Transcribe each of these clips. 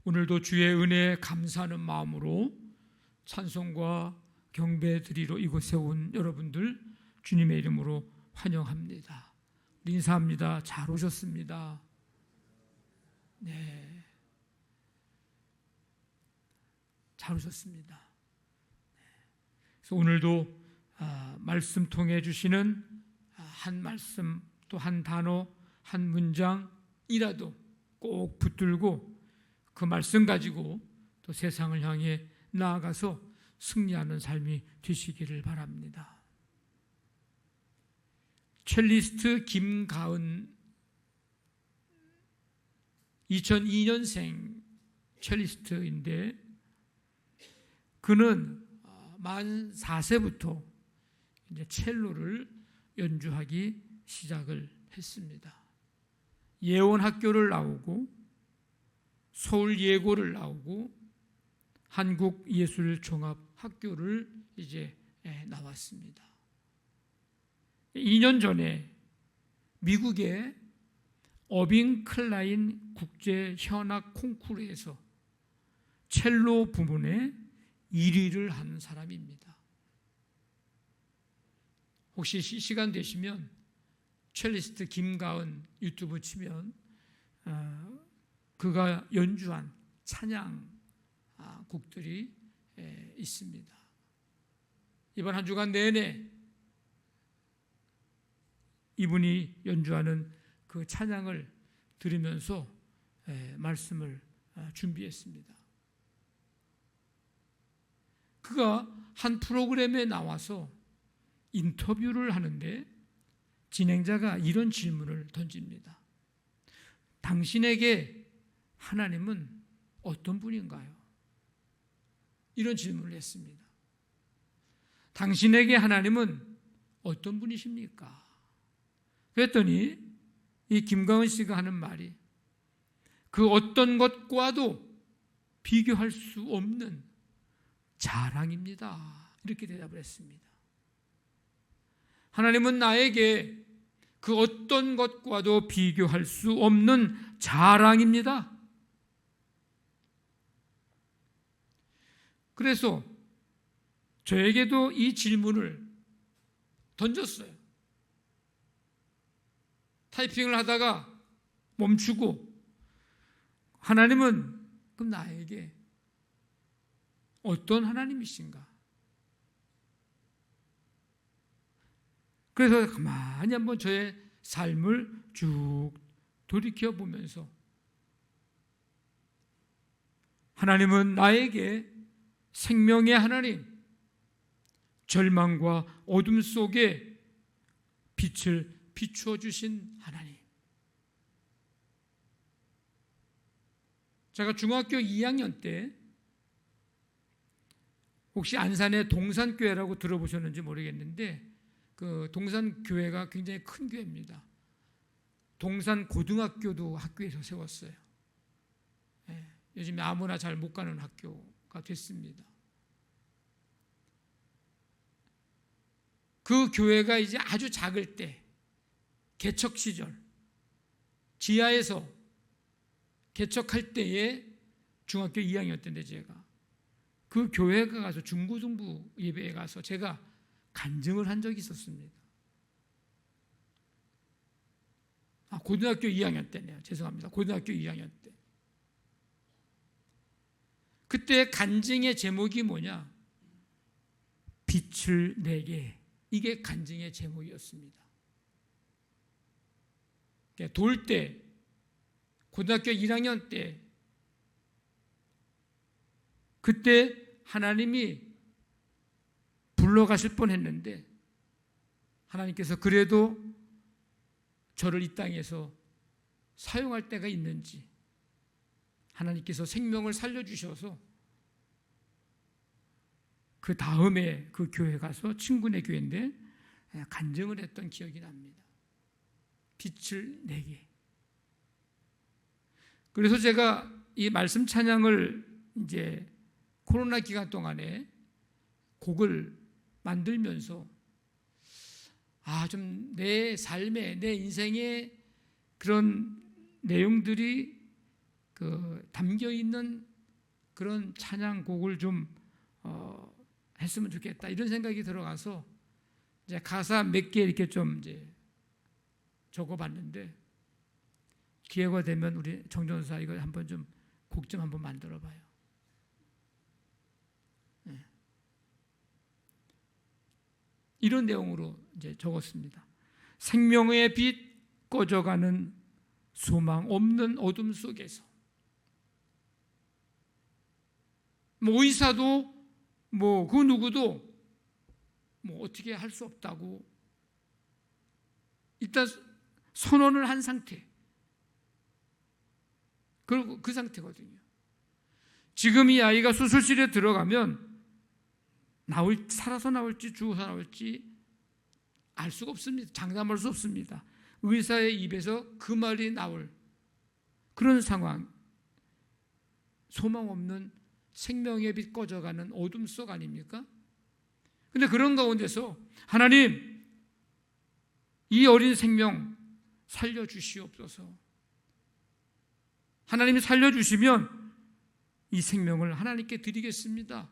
오늘도 주의 은혜에 감사하는 마음으로 찬송과 경배 드리러 이곳에 온 여러분들 주님의 이름으로 환영합니다. 인사합니다. 잘 오셨습니다. 네, 잘 오셨습니다. 그래서 오늘도 말씀 통해 주시는 한 말씀, 또 한 단어, 한 문장이라도 꼭 붙들고 그 말씀 가지고 또 세상을 향해 나아가서 승리하는 삶이 되시기를 바랍니다. 첼리스트 김가은, 2002년생 첼리스트인데 그는 만 4세부터 이제 첼로를 연주하기 시작을 했습니다. 예원학교를 나오고 서울예고를 나오고 한국예술종합학교를 이제 나왔습니다. 2년 전에 미국의 어빙 클라인 국제 현악 콩쿠르에서 첼로 부문에 1위를 한 사람입니다. 혹시 시간 되시면 첼리스트 김가은 유튜브 치면 그가 연주한 찬양 곡들이 있습니다. 이번 한 주간 내내 이분이 연주하는 그 찬양을 들으면서 말씀을 준비했습니다. 그가 한 프로그램에 나와서 인터뷰를 하는데 진행자가 이런 질문을 던집니다. 당신에게 하나님은 어떤 분인가요? 이런 질문을 했습니다. 당신에게 하나님은 어떤 분이십니까? 그랬더니 이 김가은 씨가 하는 말이 그 어떤 것과도 비교할 수 없는 자랑입니다. 이렇게 대답을 했습니다. 하나님은 나에게 그 어떤 것과도 비교할 수 없는 자랑입니다. 그래서 저에게도 이 질문을 던졌어요. 타이핑을 하다가 멈추고 하나님은 그럼 나에게 어떤 하나님이신가? 그래서 가만히 한번 저의 삶을 쭉 돌이켜보면서 하나님은 나에게 생명의 하나님, 절망과 어둠 속에 빛을 비추어 주신 하나님. 제가 중학교 2학년 때 혹시 안산의 동산교회라고 들어보셨는지 모르겠는데 그 동산교회가 굉장히 큰 교회입니다. 동산고등학교도 학교에서 세웠어요. 요즘에 아무나 잘 못 가는 학교가 됐습니다. 그 교회가 이제 아주 작을 때 개척 시절 지하에서 개척할 때에 중학교 2학년 때인데 제가 그 교회에 가서 중고등부 예배에 가서 제가 간증을 한 적이 있었습니다. 고등학교 2학년 때네요. 죄송합니다. 고등학교 2학년 때. 그때 간증의 제목이 뭐냐? 빛을 내게. 이게 간증의 제목이었습니다. 돌 때, 고등학교 1학년 때, 그때 하나님이 불러가실 뻔했는데 하나님께서 그래도 저를 이 땅에서 사용할 때가 있는지 하나님께서 생명을 살려주셔서 그 다음에 그 교회 가서 친구네 교회인데 간증을 했던 기억이 납니다. 빛을 내게. 그래서 제가 이 말씀 찬양을 이제 코로나 기간 동안에 곡을 만들면서 좀 내 삶에, 내 인생의 그런 내용들이 담겨 있는 그런 찬양곡을 좀 했으면 좋겠다 이런 생각이 들어가서 이제 가사 몇 개 이렇게 좀 이제 적어봤는데 기회가 되면 우리 정전사 이거 한번 좀 곡 좀 한번 만들어봐요. 네. 이런 내용으로 이제 적었습니다. 생명의 빛 꺼져가는 소망 없는 어둠 속에서 뭐 의사도 뭐 그 누구도 뭐 어떻게 할 수 없다고 일단 선언을 한 상태. 그 상태거든요. 지금 이 아이가 수술실에 들어가면 살아서 나올지 죽어서 나올지 알 수가 없습니다. 장담할 수 없습니다. 의사의 입에서 그 말이 나올 그런 상황, 소망 없는 생명의 빛 꺼져가는 어둠 속 아닙니까? 근데 그런 가운데서 하나님, 이 어린 생명 살려주시옵소서. 하나님이 살려주시면 이 생명을 하나님께 드리겠습니다.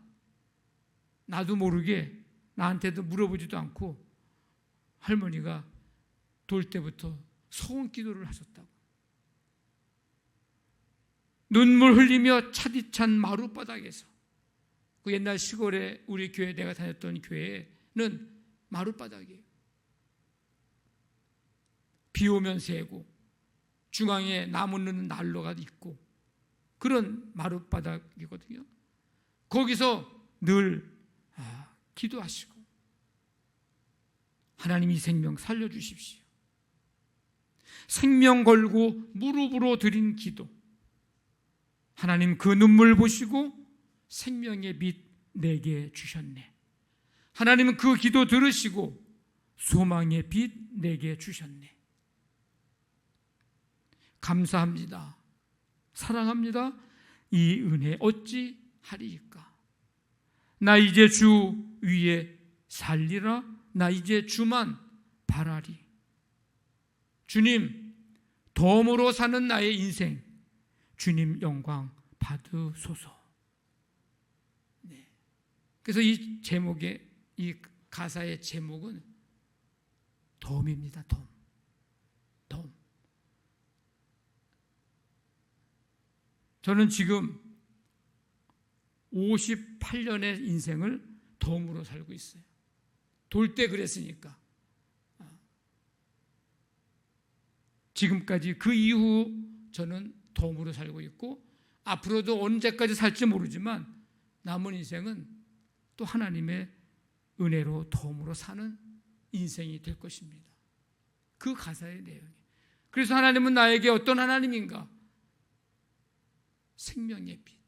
나도 모르게 나한테도 물어보지도 않고 할머니가 돌 때부터 소원 기도를 하셨다고. 눈물 흘리며 차디찬 마룻바닥에서, 그 옛날 시골에 우리 교회, 내가 다녔던 교회는 마룻바닥이에요. 비 오면 새고 중앙에 나무 넣는 난로가 있고 그런 마룻바닥이거든요. 거기서 늘 기도하시고 하나님 이 생명 살려주십시오. 생명 걸고 무릎으로 드린 기도, 하나님 그 눈물 보시고 생명의 빛 내게 주셨네. 하나님은 그 기도 들으시고 소망의 빛 내게 주셨네. 감사합니다. 사랑합니다. 이 은혜 어찌 하리이까. 나 이제 주 위에 살리라. 나 이제 주만 바라리. 주님, 덤으로 사는 나의 인생, 주님 영광 받으소서. 네. 그래서 이 제목의, 이 가사의 제목은 덤입니다. 덤. 저는 지금 58년의 인생을 덤으로 살고 있어요. 돌 때 그랬으니까. 지금까지 그 이후 저는 덤으로 살고 있고 앞으로도 언제까지 살지 모르지만 남은 인생은 또 하나님의 은혜로 덤으로 사는 인생이 될 것입니다. 그 가사의 내용이. 그래서 하나님은 나에게 어떤 하나님인가? 생명의 빛.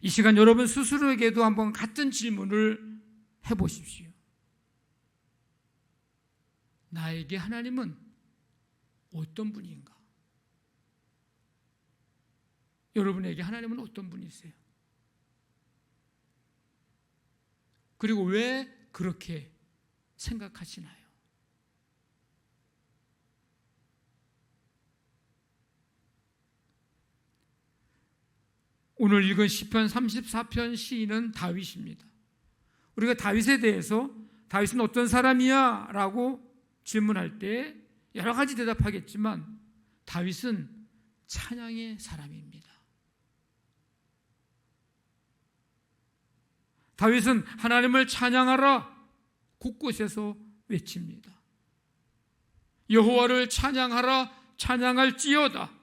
이 시간 여러분 스스로에게도 한번 같은 질문을 해보십시오. 나에게 하나님은 어떤 분인가? 여러분에게 하나님은 어떤 분이세요? 그리고 왜 그렇게 생각하시나요? 오늘 읽은 시편 34편 시인은 다윗입니다. 우리가 다윗에 대해서 다윗은 어떤 사람이야? 라고 질문할 때 여러 가지 대답하겠지만 다윗은 찬양의 사람입니다. 다윗은 하나님을 찬양하라 곳곳에서 외칩니다. 여호와를 찬양하라 찬양할지어다.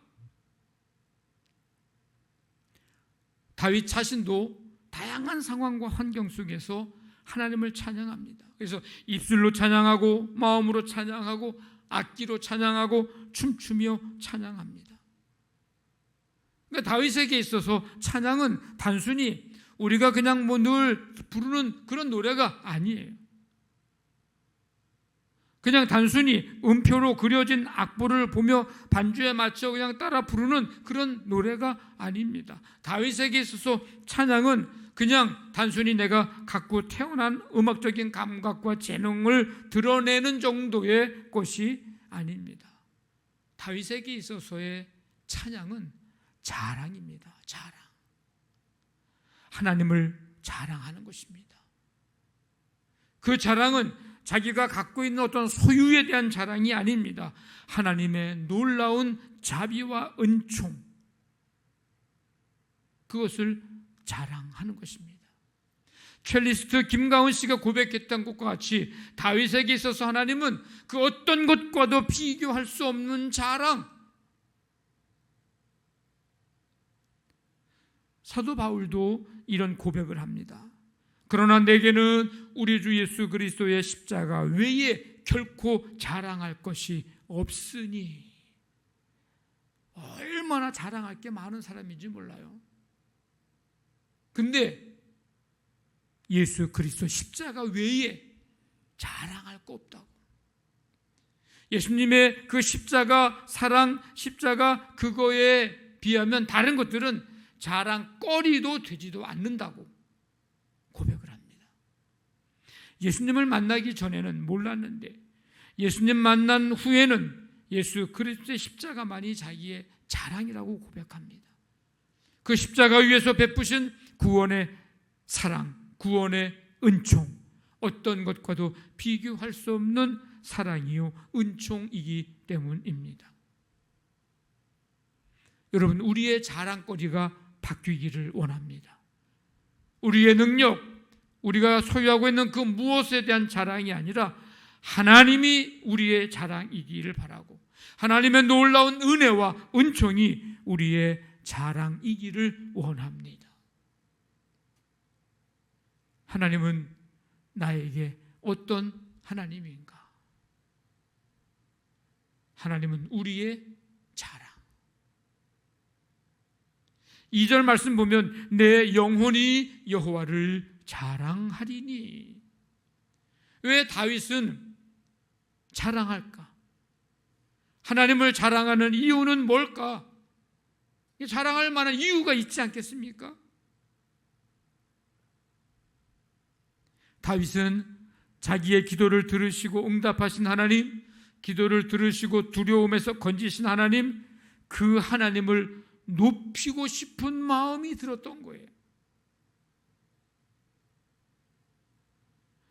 다윗 자신도 다양한 상황과 환경 속에서 하나님을 찬양합니다. 그래서 입술로 찬양하고 마음으로 찬양하고 악기로 찬양하고 춤추며 찬양합니다. 그러니까 다윗에게 있어서 찬양은 단순히 우리가 그냥 뭐 늘 부르는 그런 노래가 아니에요. 그냥 단순히 음표로 그려진 악보를 보며 반주에 맞춰 그냥 따라 부르는 그런 노래가 아닙니다. 다윗에게 있어서 찬양은 그냥 단순히 내가 갖고 태어난 음악적인 감각과 재능을 드러내는 정도의 것이 아닙니다. 다윗에게 있어서의 찬양은 자랑입니다. 자랑. 하나님을 자랑하는 것입니다. 그 자랑은 자기가 갖고 있는 어떤 소유에 대한 자랑이 아닙니다. 하나님의 놀라운 자비와 은총, 그것을 자랑하는 것입니다. 첼리스트 김가은 씨가 고백했던 것과 같이 다윗에게 있어서 하나님은 그 어떤 것과도 비교할 수 없는 자랑. 사도 바울도 이런 고백을 합니다. 그러나 내게는 우리 주 예수 그리스도의 십자가 외에 결코 자랑할 것이 없으니. 얼마나 자랑할 게 많은 사람인지 몰라요. 근데 예수 그리스도 십자가 외에 자랑할 거 없다고. 예수님의 그 십자가 사랑, 십자가 그거에 비하면 다른 것들은 자랑거리도 되지도 않는다고 고백을 합니다. 예수님을 만나기 전에는 몰랐는데 예수님 만난 후에는 예수 그리스도의 십자가만이 자기의 자랑이라고 고백합니다. 그 십자가 위에서 베푸신 구원의 사랑, 구원의 은총, 어떤 것과도 비교할 수 없는 사랑이요 은총이기 때문입니다. 여러분, 우리의 자랑거리가 바뀌기를 원합니다. 우리의 능력, 우리가 소유하고 있는 그 무엇에 대한 자랑이 아니라 하나님이 우리의 자랑이기를 바라고 하나님의 놀라운 은혜와 은총이 우리의 자랑이기를 원합니다. 하나님은 나에게 어떤 하나님인가? 하나님은 우리의 자랑. 2절 말씀 보면 내 영혼이 여호와를 자랑하리니. 왜 다윗은 자랑할까? 하나님을 자랑하는 이유는 뭘까? 자랑할 만한 이유가 있지 않겠습니까? 다윗은 자기의 기도를 들으시고 응답하신 하나님, 기도를 들으시고 두려움에서 건지신 하나님, 그 하나님을 높이고 싶은 마음이 들었던 거예요.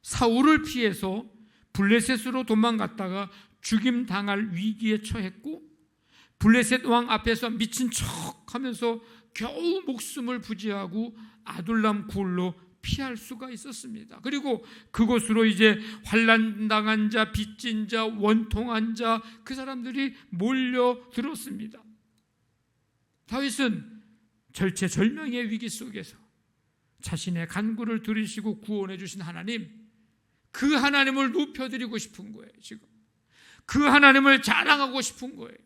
사울을 피해서 블레셋으로 도망갔다가 죽임당할 위기에 처했고 블레셋 왕 앞에서 미친 척하면서 겨우 목숨을 부지하고 아둘람 굴로 피할 수가 있었습니다. 그리고 그곳으로 이제 환난당한 자, 빚진 자, 원통한 자, 그 사람들이 몰려들었습니다. 다윗은 절체절명의 위기 속에서 자신의 간구를 들으시고 구원해 주신 하나님, 그 하나님을 높여드리고 싶은 거예요. 지금 그 하나님을 자랑하고 싶은 거예요.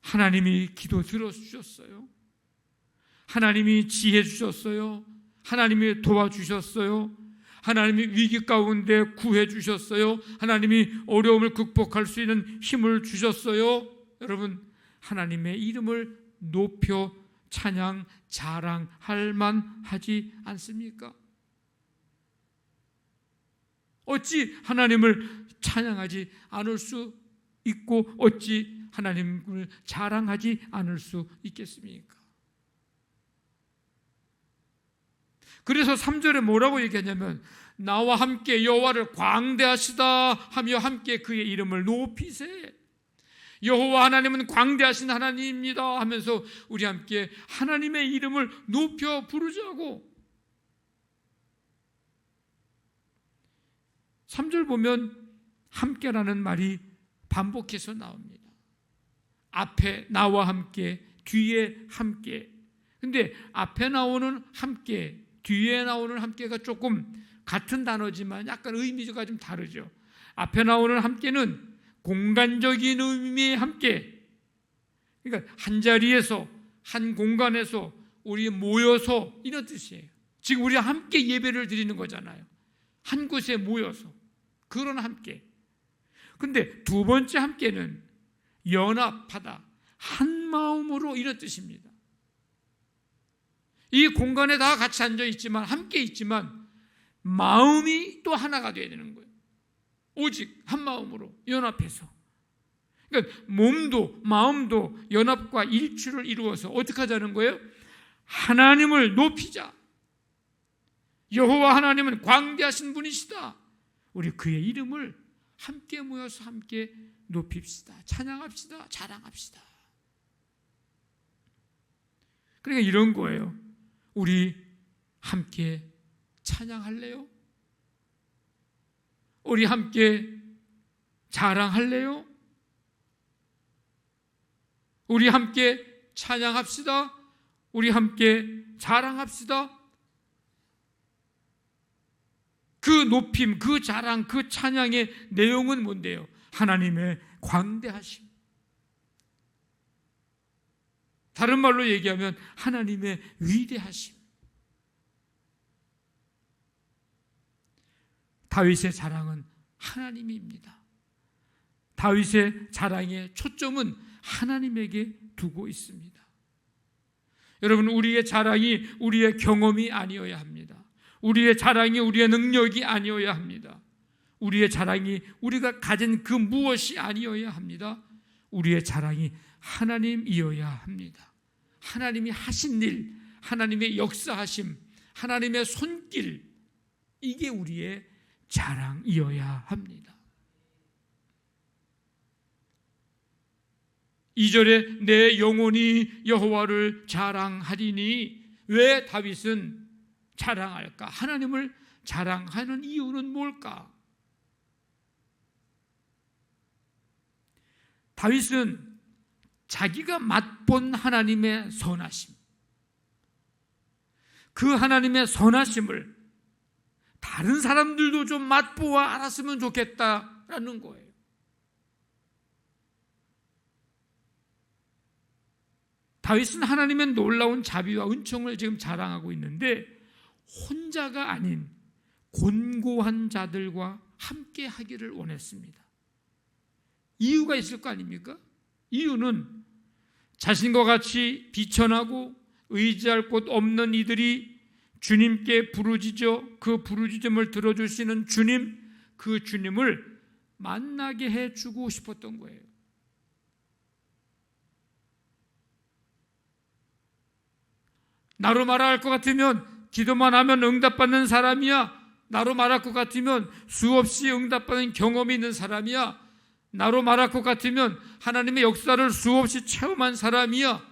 하나님이 기도 들어주셨어요. 하나님이 지혜 주셨어요. 하나님이 도와주셨어요. 하나님이 위기 가운데 구해 주셨어요. 하나님이 어려움을 극복할 수 있는 힘을 주셨어요. 여러분, 하나님의 이름을 높여 찬양, 자랑할 만하지 않습니까? 어찌 하나님을 찬양하지 않을 수 있고 어찌 하나님을 자랑하지 않을 수 있겠습니까? 그래서 3절에 뭐라고 얘기하냐면 나와 함께 여호와를 광대하시다 하며 함께 그의 이름을 높이세. 여호와 하나님은 광대하신 하나님입니다 하면서 우리 함께 하나님의 이름을 높여 부르자고. 3절 보면 함께라는 말이 반복해서 나옵니다. 앞에 나와 함께, 뒤에 함께. 근데 앞에 나오는 함께, 뒤에 나오는 함께가 조금 같은 단어지만 약간 의미가 좀 다르죠. 앞에 나오는 함께는 공간적인 의미의 함께, 그러니까 한 자리에서, 한 공간에서 우리 모여서 이런 뜻이에요. 지금 우리가 함께 예배를 드리는 거잖아요. 한 곳에 모여서 그런 함께. 근데 두 번째 함께는 연합하다, 한 마음으로 이런 뜻입니다. 이 공간에 다 같이 앉아 있지만, 함께 있지만 마음이 또 하나가 되어야 되는 거예요. 오직 한 마음으로 연합해서, 그러니까 몸도 마음도 연합과 일치를 이루어서 어떻게 하자는 거예요? 하나님을 높이자. 여호와 하나님은 광대하신 분이시다. 우리 그의 이름을 함께 모여서 함께 높입시다. 찬양합시다. 자랑합시다. 그러니까 이런 거예요. 우리 함께 찬양할래요? 우리 함께 자랑할래요? 우리 함께 찬양합시다. 우리 함께 자랑합시다. 그 높임, 그 자랑, 그 찬양의 내용은 뭔데요? 하나님의 광대하심. 다른 말로 얘기하면 하나님의 위대하심. 다윗의 자랑은 하나님입니다. 다윗의 자랑의 초점은 하나님에게 두고 있습니다. 여러분, 우리의 자랑이 우리의 경험이 아니어야 합니다. 우리의 자랑이 우리의 능력이 아니어야 합니다. 우리의 자랑이 우리가 가진 그 무엇이 아니어야 합니다. 우리의 자랑이 하나님이어야 합니다. 하나님이 하신 일, 하나님의 역사하심, 하나님의 손길, 이게 우리의 자랑이어야 합니다. 2절에 내 영혼이 여호와를 자랑하리니, 왜 다윗은 자랑할까? 하나님을 자랑하는 이유는 뭘까? 다윗은 자기가 맛본 하나님의 선하심, 그 하나님의 선하심을 다른 사람들도 좀 맛보아 알았으면 좋겠다라는 거예요. 다윗은 하나님의 놀라운 자비와 은총을 지금 자랑하고 있는데, 혼자가 아닌 곤고한 자들과 함께 하기를 원했습니다. 이유가 있을 거 아닙니까? 이유는 자신과 같이 비천하고 의지할 곳 없는 이들이 주님께 부르짖어 그 부르짖음을 들어주시는 주님, 그 주님을 만나게 해주고 싶었던 거예요. 나로 말할 것 같으면 기도만 하면 응답받는 사람이야. 나로 말할 것 같으면 수없이 응답받는 경험이 있는 사람이야. 나로 말할 것 같으면 하나님의 역사를 수없이 체험한 사람이야.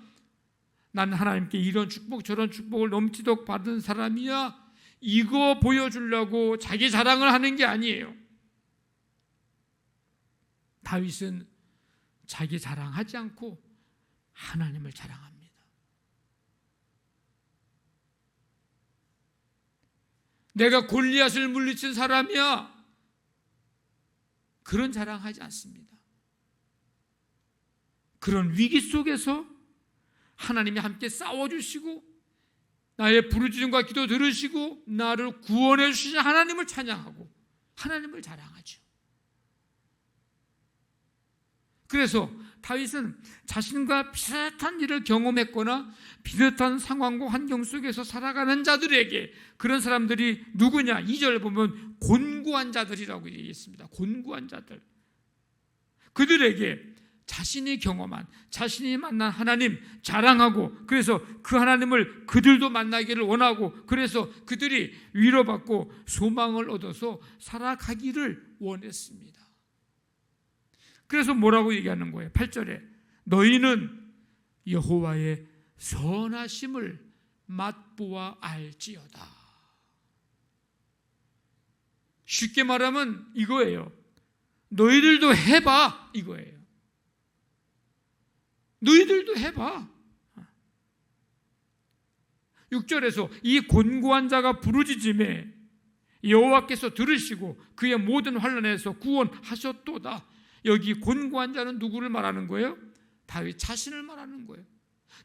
난 하나님께 이런 축복 저런 축복을 넘치도록 받은 사람이야. 이거 보여주려고 자기 자랑을 하는 게 아니에요. 다윗은 자기 자랑하지 않고 하나님을 자랑합니다. 내가 골리앗을 물리친 사람이야. 그런 자랑하지 않습니다. 그런 위기 속에서 하나님이 함께 싸워주시고 나의 부르짖음과 기도 들으시고 나를 구원해 주시는 하나님을 찬양하고 하나님을 자랑하죠. 그래서 다윗은 자신과 비슷한 일을 경험했거나 비슷한 상황과 환경 속에서 살아가는 자들에게, 그런 사람들이 누구냐? 2절 보면 곤고한 자들이라고 얘기했습니다. 곤고한 자들. 그들에게 자신이 경험한, 자신이 만난 하나님 자랑하고, 그래서 그 하나님을 그들도 만나기를 원하고, 그래서 그들이 위로받고 소망을 얻어서 살아가기를 원했습니다. 그래서 뭐라고 얘기하는 거예요? 8절에 너희는 여호와의 선하심을 맛보아 알지어다. 쉽게 말하면 이거예요. 너희들도 해봐, 이거예요. 너희들도 해봐. 6절에서 이 곤고한 자가 부르짖음에 여호와께서 들으시고 그의 모든 환난에서 구원하셨도다. 여기 곤고한 자는 누구를 말하는 거예요? 다윗 자신을 말하는 거예요.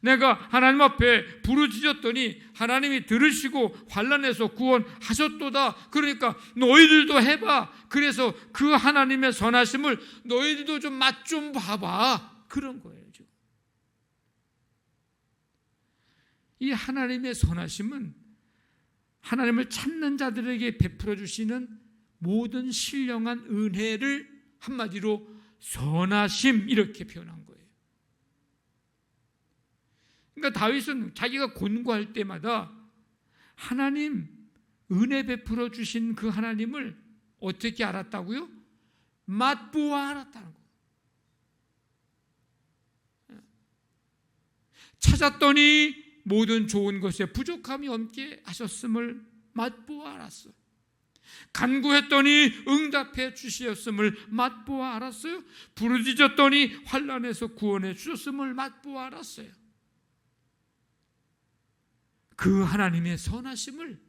내가 하나님 앞에 부르짖었더니 하나님이 들으시고 환난에서 구원하셨도다. 그러니까 너희들도 해봐. 그래서 그 하나님의 선하심을 너희들도 좀 맛 좀 봐봐. 그런 거예요. 지금. 이 하나님의 선하심은 하나님을 찾는 자들에게 베풀어 주시는 모든 신령한 은혜를 한마디로 선하심 이렇게 표현한 거예요. 그러니까 다윗은 자기가 권고할 때마다 하나님 은혜 베풀어 주신 그 하나님을 어떻게 알았다고요? 맛보아 알았다는 거예요. 찾았더니 모든 좋은 것에 부족함이 없게 하셨음을 맛보아 알았어요. 간구했더니 응답해 주시었음을 맛보아 알았어요. 부르짖었더니 환난에서 구원해 주셨음을 맛보아 알았어요. 그 하나님의 선하심을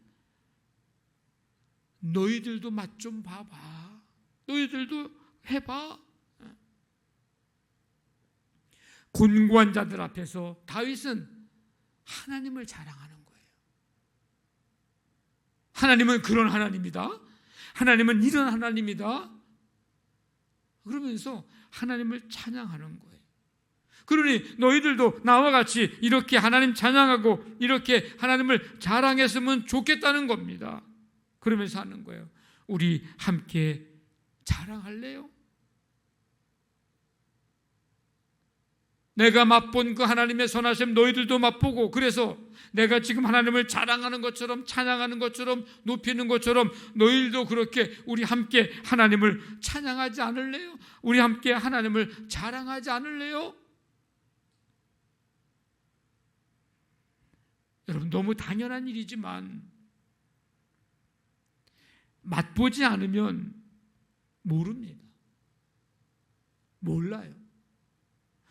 너희들도 맛 좀 봐봐. 너희들도 해봐. 곤고한 자들 앞에서 다윗은 하나님을 자랑하는 거예요. 하나님은 그런 하나님이다. 하나님은 이런 하나님이다. 그러면서 하나님을 찬양하는 거예요. 그러니 너희들도 나와 같이 이렇게 하나님 찬양하고 이렇게 하나님을 자랑했으면 좋겠다는 겁니다. 그러면서 하는 거예요. 우리 함께 자랑할래요? 내가 맛본 그 하나님의 선하심 너희들도 맛보고, 그래서 내가 지금 하나님을 자랑하는 것처럼 찬양하는 것처럼 높이는 것처럼 너희들도 그렇게 우리 함께 하나님을 찬양하지 않을래요? 우리 함께 하나님을 자랑하지 않을래요? 여러분, 너무 당연한 일이지만 맛보지 않으면 모릅니다. 몰라요.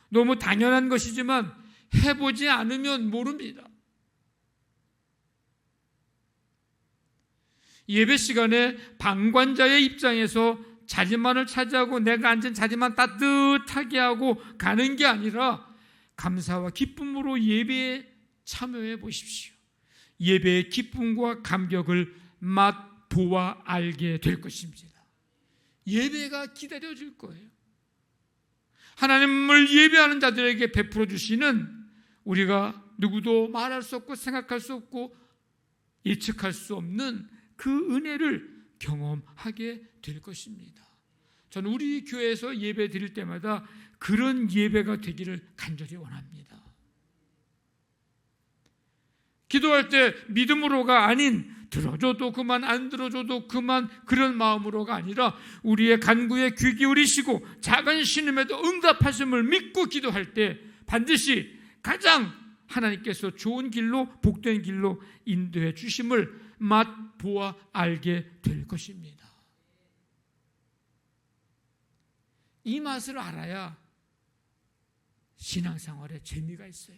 너무 당연한 것이지만 해보지 않으면 모릅니다. 예배 시간에 방관자의 입장에서 자리만을 차지하고 내가 앉은 자리만 따뜻하게 하고 가는 게 아니라 감사와 기쁨으로 예배에 참여해 보십시오. 예배의 기쁨과 감격을 맛보아 알게 될 것입니다. 예배가 기다려질 거예요. 하나님을 예배하는 자들에게 베풀어 주시는, 우리가 누구도 말할 수 없고 생각할 수 없고 예측할 수 없는 그 은혜를 경험하게 될 것입니다. 저는 우리 교회에서 예배 드릴 때마다 그런 예배가 되기를 간절히 원합니다. 기도할 때 믿음으로가 아닌 들어줘도 그만 안 들어줘도 그만 그런 마음으로가 아니라 우리의 간구에 귀 기울이시고 작은 신음에도 응답하심을 믿고 기도할 때 반드시 가장 하나님께서 좋은 길로 복된 길로 인도해 주심을 맛보아 알게 될 것입니다. 이 맛을 알아야 신앙생활에 재미가 있어요.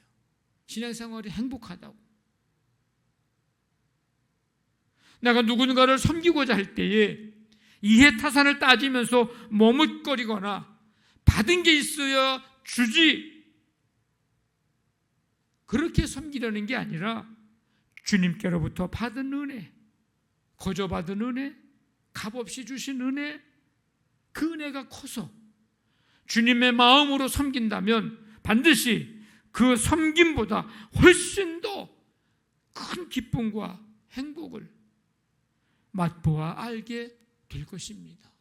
신앙생활이 행복하다고. 내가 누군가를 섬기고자 할 때에 이해타산을 따지면서 머뭇거리거나 받은 게 있어야 주지, 그렇게 섬기려는 게 아니라 주님께로부터 받은 은혜, 거저받은 은혜, 값없이 주신 은혜, 그 은혜가 커서 주님의 마음으로 섬긴다면 반드시 그 섬김보다 훨씬 더 큰 기쁨과 행복을 맛보아 알게 될 것입니다.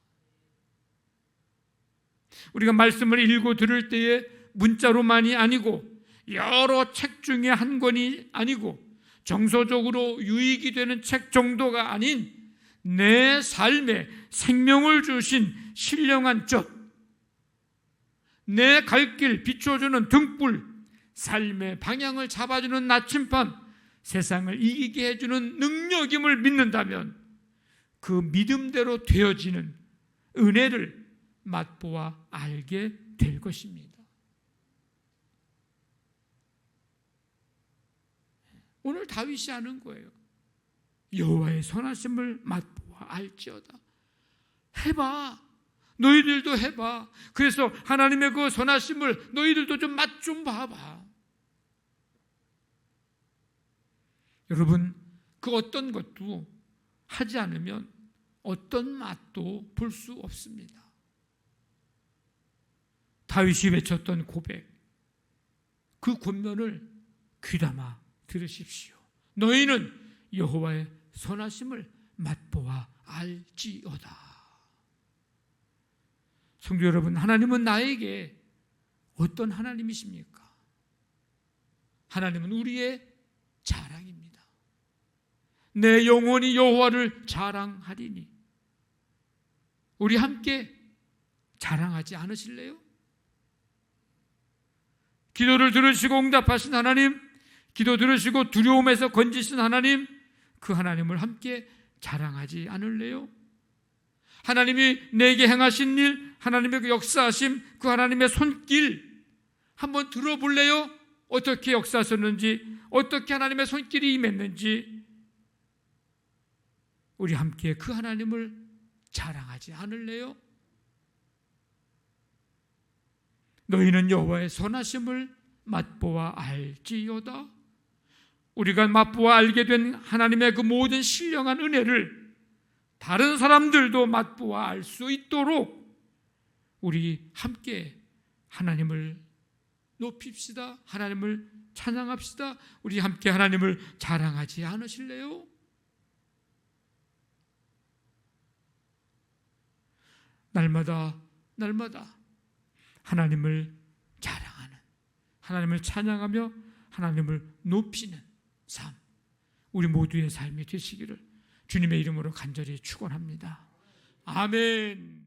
우리가 말씀을 읽고 들을 때에 문자로만이 아니고 여러 책 중에 한 권이 아니고 정서적으로 유익이 되는 책 정도가 아닌 내 삶에 생명을 주신 신령한 젖, 내 갈 길 비춰주는 등불, 삶의 방향을 잡아주는 나침반, 세상을 이기게 해주는 능력임을 믿는다면 그 믿음대로 되어지는 은혜를 맛보아 알게 될 것입니다. 오늘 다윗이 하는 거예요. 여호와의 선하심을 맛보아 알지어다. 해봐. 너희들도 해봐. 그래서 하나님의 그 선하심을 너희들도 좀 맛 좀 봐봐. 여러분, 그 어떤 것도 하지 않으면 어떤 맛도 볼 수 없습니다. 다윗이 외쳤던 고백, 그 권면을 귀담아 들으십시오. 너희는 여호와의 선하심을 맛보아 알지어다. 성도 여러분, 하나님은 나에게 어떤 하나님이십니까? 하나님은 우리의 자랑입니다. 내 영혼이 여호와를 자랑하리니. 우리 함께 자랑하지 않으실래요? 기도를 들으시고 응답하신 하나님, 기도 들으시고 두려움에서 건지신 하나님, 그 하나님을 함께 자랑하지 않을래요? 하나님이 내게 행하신 일, 하나님의 그 역사하심, 그 하나님의 손길 한번 들어볼래요? 어떻게 역사하셨는지, 어떻게 하나님의 손길이 임했는지 우리 함께 그 하나님을 자랑하지 않을래요? 너희는 여호와의 선하심을 맛보아 알지어다. 우리가 맛보아 알게 된 하나님의 그 모든 신령한 은혜를 다른 사람들도 맛보아 알 수 있도록 우리 함께 하나님을 높입시다. 하나님을 찬양합시다. 우리 함께 하나님을 자랑하지 않으실래요? 날마다 하나님을 자랑하는, 하나님을 찬양하며 하나님을 높이는 삶, 우리 모두의 삶이 되시기를 주님의 이름으로 간절히 축원합니다. 아멘.